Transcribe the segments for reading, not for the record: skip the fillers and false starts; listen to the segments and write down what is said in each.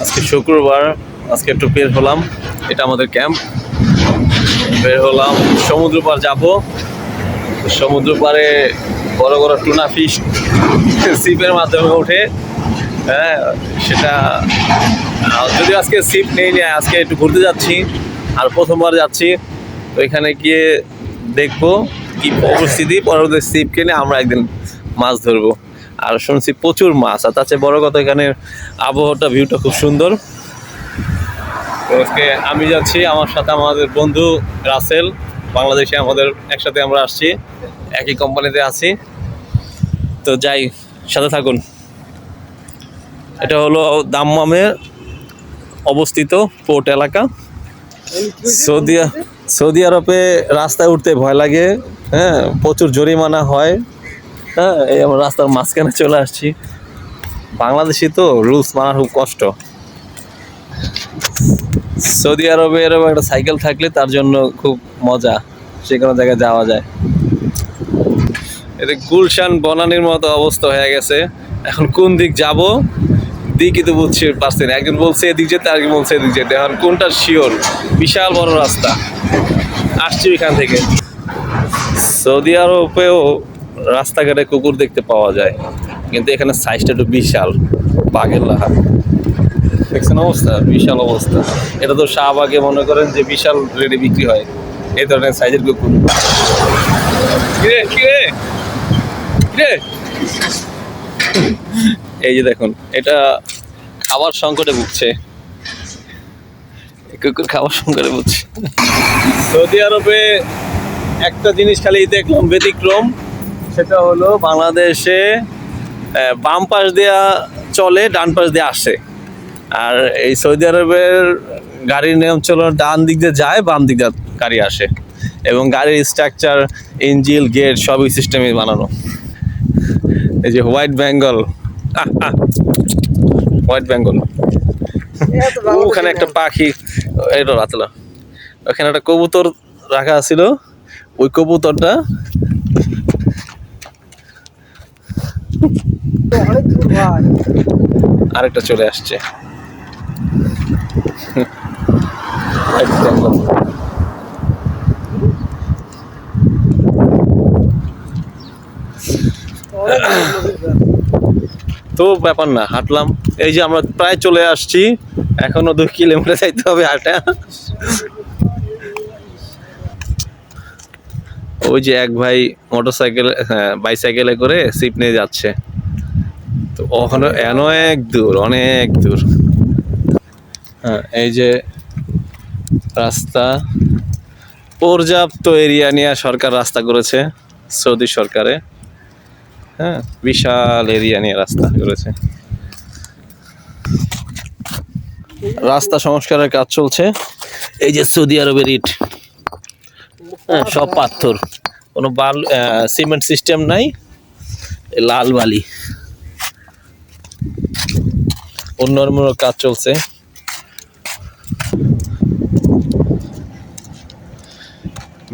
আজকে শুক্রবার, আজকে একটু বের হলাম, এটা আমাদের ক্যাম্প। বের হলাম, সমুদ্র পার যাব। সমুদ্র পারে বড় বড় টুনা ফিশ সিপের মাধ্যমে ওঠে। হ্যাঁ, সেটা যদি আজকে সিপ নেই, আজকে একটু ঘুরতে যাচ্ছি, আর প্রথমবার যাচ্ছি। তো এখানে গিয়ে দেখবো কি পরিস্থিতি, পরবর্তী সিপ কিনে আমরা একদিন মাছ ধরবো। আর শুনছি প্রচুর মাছ, আর তার চেয়ে বড় কথা এখানে আবহাওয়াটা, ভিউটা খুব সুন্দর। তো আজকে আমি যাচ্ছি, আমার সাথে আমাদের বন্ধু রাসেল, বাংলাদেশে আমাদের একসাথে আমরা আসছি, একই কোম্পানিতে আছি। তো যাই, সাথে থাকুন। এটা হলো দাম্মামে অবস্থিত পোর্ট এলাকা। সৌদি আরবে রাস্তায় উঠতে ভয় লাগে, হ্যাঁ, প্রচুর জরিমানা হয়। হ্যাঁ, এই আমরা রাস্তার মাঝখানে চলে আসছি। বাংলাদেশি তো রুলস মানা খুব কষ্ট। সৌদি আরবে এরকম একটা সাইকেল থাকলে তার জন্য খুব মজা, যে কোনো জায়গায় যাওয়া যায়। এতে গুলশান বনানীর মতো অবস্থা হয়ে গেছে। এখন কোন দিক যাব, দিকই তো বুঝছি পারছি না। একজন বলছে এদিক যেতে, আরেকজন বলছে এদিক যেতে। এখন কোনটা শিওর? বিশাল বড় রাস্তা, আসছি এখান থেকে। সৌদি আরবেও রাস্তাঘাটে কুকুর দেখতে পাওয়া যায়, কিন্তু এখানে সাইজটা একটু বিশাল, বাঘের লাহা। দেখছেন অবস্থা, বিশাল অবস্থা। এটা তো শাহবাগে মনে করেন যে বিশাল রেটে বিক্রি হয় এই ধরনের সাইজের কুকুর। কিরে কিরে কিরে, এই যে দেখুন, এটা খাবার সংকটে ভুগছে, কুকুর খাবার সংকটে ভুগছে। সৌদি আরবে একটা জিনিস খালি দেখলাম ব্যতিক্রম, সেটা হলো বাংলাদেশে বাম পাশ দেওয়া চলে, ডান পাশ দিয়ে আসে। আর এই সৌদি আরবের গাড়ির নিয়ম চলো, ডান দিক দিয়ে যায়, বাম দিক দিয়ে গাড়ি আসে। এবং গাড়ির স্ট্রাকচার, ইঞ্জিল, গেট সবই সিস্টেমে বানানো। এই যে হোয়াইট বেঙ্গল, হোয়াইট বেঙ্গল, ওখানে একটা পাখি, এটা রাতলা, ওখানে একটা কবুতর রাখা ছিল। ওই কবুতরটা আরেকটা চলে আসছে। তো ব্যাপার না, হাঁটলাম। এই যে আমরা প্রায় চলে আসছি, এখনো 2 কিলোমিটার যাইতে হবে হাঁটা। ওই যে এক ভাই মোটরসাইকেল, হ্যাঁ, বাইসাইকেলে করে সিপ নিয়ে যাচ্ছে। তো ওখানে অনেক দূর, অনেক দূর। হ্যাঁ, এই যে রাস্তা, পর্যাপ্ত এরিয়া নিয়ে সরকার রাস্তা করেছে, সৌদি সরকারে। হ্যাঁ, বিশাল এরিয়া নিয়ে রাস্তা করেছে। রাস্তা সংস্কারের কাজ চলছে। এই যে সৌদি আরবের ইট, হ্যাঁ, সব পাথর, কোনো সিমেন্ট সিস্টেম নাই, লাল বালি। উন্নয়নমূলক কাজ চলছে।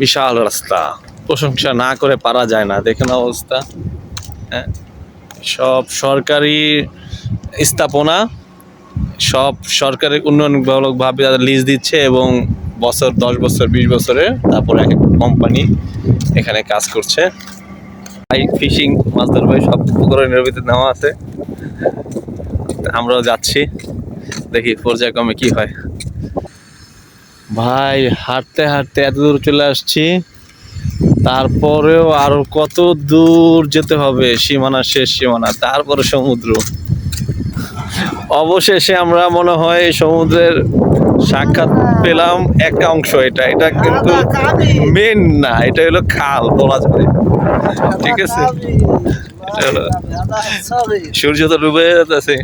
বিশাল রাস্তা, প্রশংসা না করে পারা যায় না। দেখেন অবস্থা। হ্যাঁ, সব সরকারি স্থাপনা, সব সরকারি উন্নয়নমূলকভাবে লিজ দিচ্ছে, এবং বছর 10 বছর 20 বছরে তারপরে এক কোম্পানি এখানে কাজ করছে। ফিশিং, মাছ ধরবে, সব পুকুরের নির্বিত নেওয়া আছে। আমরাও যাচ্ছি, দেখি পর্যায়ক্রমে কি হয়। ভাই, হাঁটতে হাঁটতে এত দূর চলে আসছি, তারপরেও আরো কত দূর যেতে হবে, সীমানা শেষ সীমানা, তারপরে সমুদ্র। অবশেষে আমরা মনে হয় সমুদ্রের সাক্ষাৎ পেলাম। একটা অংশ, এটা কিন্তু মেন না, এটা হলো খাল বলা যায়। ঠিক আছে, এটা হলো, সূর্য তো ডুবে যাচ্ছে।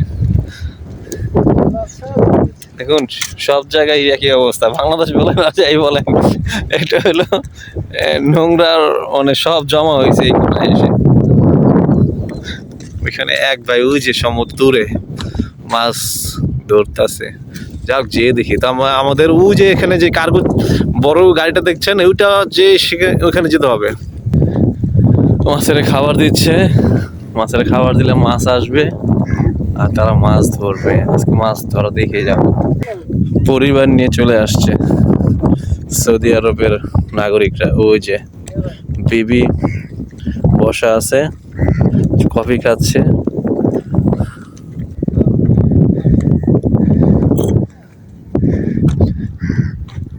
দেখুন, সব জায়গায় একই অবস্থা, বাংলাদেশ বলেন আর যাই বলেন, এটা হলো নোংরার মানে সব জমা হয়েছে এই কোনায় এসে। ওইখানে এক ভাই ওই যে সমুদ্র দূরে মাছ ধরতেছে। যাক, যে দেখি তো আমাদের ওই যে এখানে যে কার্গো বড় গাড়িটা দেখছেন, ওইটা যে ওইখানে যেতে হবে। মাছের খাবার দিচ্ছে, মাছের খাবার দিলে মাছ আসবে, আর তারা মাছ ধরবে। আজকে মাছ ধরা দেখে যাবো। পরিবার নিয়ে চলে আসছে সৌদি আরবের নাগরিকরা। ওই যে বিবি বসা আছে, কফি খাচ্ছে।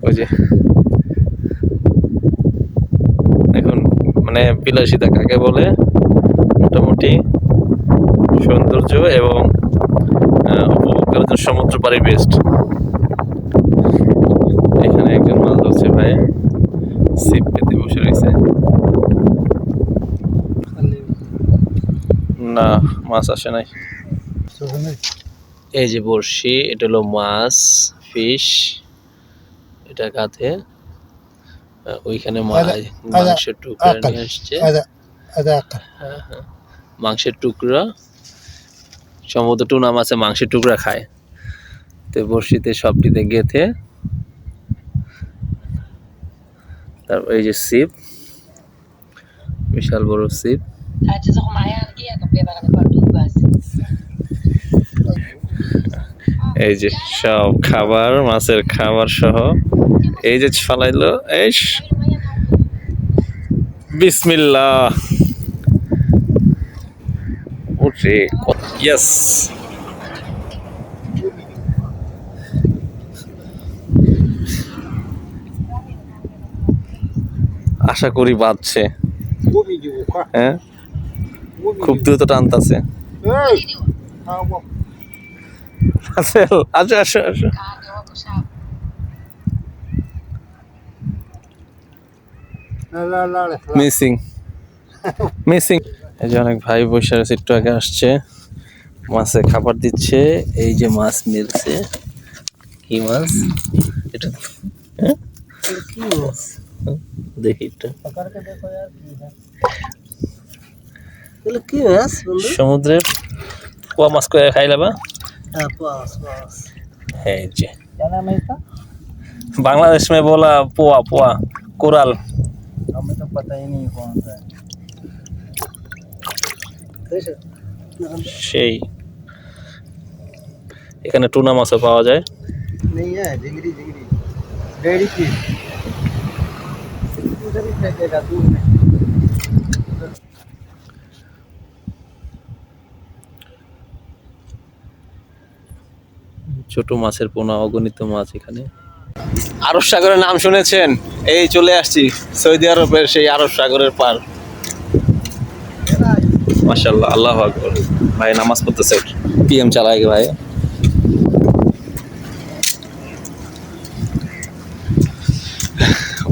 ওই যে এখন মানে বিলাসিতা কাকে বলে, মোটামুটি সৌন্দর্য এবং উপভোগ করার জন্য সমুদ্র পাড়ি বেস্ট। এখানে একজন মাছ ধরছে ভাই, ছিপ পেতে বসে রয়েছে। না, মাছ আসে নাই। এই যে বড়শি, এটা হলো মাছ, ফিশ। এটা কাঁধে ওইখানে মাংসের টুকরা নিয়ে আসছে। মাংসের টুকরা, সম্ভবত টুনা মাছে মাংসের টুকরা খায়। তো বড়শিতে সবটিতে গেথে, তারপর এই যে ছিপ, বিশাল বড় ছিপ। এই যে সব খাবার, মাছের খাবার সহ এই যে ফালাইলো। এই বিসমিল্লাহ। ওরে ইয়েস। আশা করি বাঁধছে। হ্যাঁ, খুব দ্রুত টানতাছে। আচ্ছা আসো আসো। Missing missing. এই যে অনেক ভাই বসে আছে, একটু আগে আসছে, মাছে খাবার দিচ্ছে। এই যে মাছ মিলছে। কি মাছ এটা? হ্যাঁ কি মাছ দেখি একটু। কি মাছ? সমুদ্রের পোয়া মাছ করে খাইলাবা? এই যে बांग्लादेश में बोला पोआ, पोआ कोराल। हमें तो पता ही नहीं कौन सा है। সেই এখানে টুনা মাছও পাওয়া যায়। नहीं है, जिंगरी जिंगरी डेयरी फिश उधर ही फेंकेगा दूर में। ছোট মাছের পোনা, অগণিত মাছ এখানে। আরব সাগরের নাম শুনেছেন? এই চলে আসছি সৌদি আরবের সেই আরব সাগরের পার। মাশাআল্লাহ, আল্লাহু আকবার। ভাই নামাজ পড়তেছে, পিএম চালায় ভাই।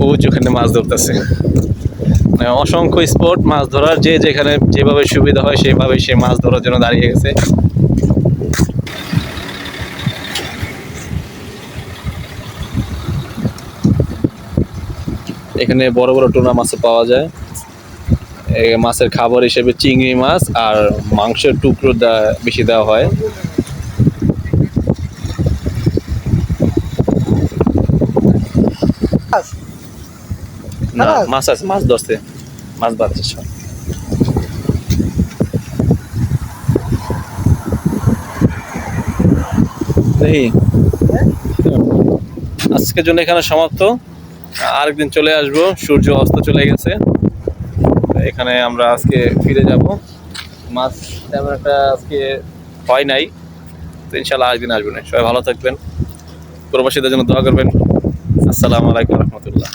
ও যেখানে মাছ ধরতেছে, অসংখ্য স্পট মাছ ধরার, যে যেখানে যেভাবে সুবিধা হয় সেভাবে সে মাছ ধরার জন্য দাঁড়িয়ে গেছে। এখানে বড় বড় টুনা মাছ পাওয়া যায়। মাছের খাবার হিসেবে চিংড়ি মাছ আর মাংসের টুকরো বেশি দেওয়া হয়। না মাছ আছে, মাছ ধরছে, মাছ বাড়ছে সব। আজকের জন্য এখানে সমাপ্ত। আরেকদিন চলে আসবো, সূর্য অস্ত চলে গেছে। এখানে আমরা আজকে ফিরে যাব। মাছ তেমন একটা আজকে হয় নাই, তো ইনশাল্লাহ আরেকদিন আসবেন। সবাই ভালো থাকবেন, প্রবাসীদের জন্য দোয়া করবেন। আসসালামু আলাইকুম রহমতুল্লাহ।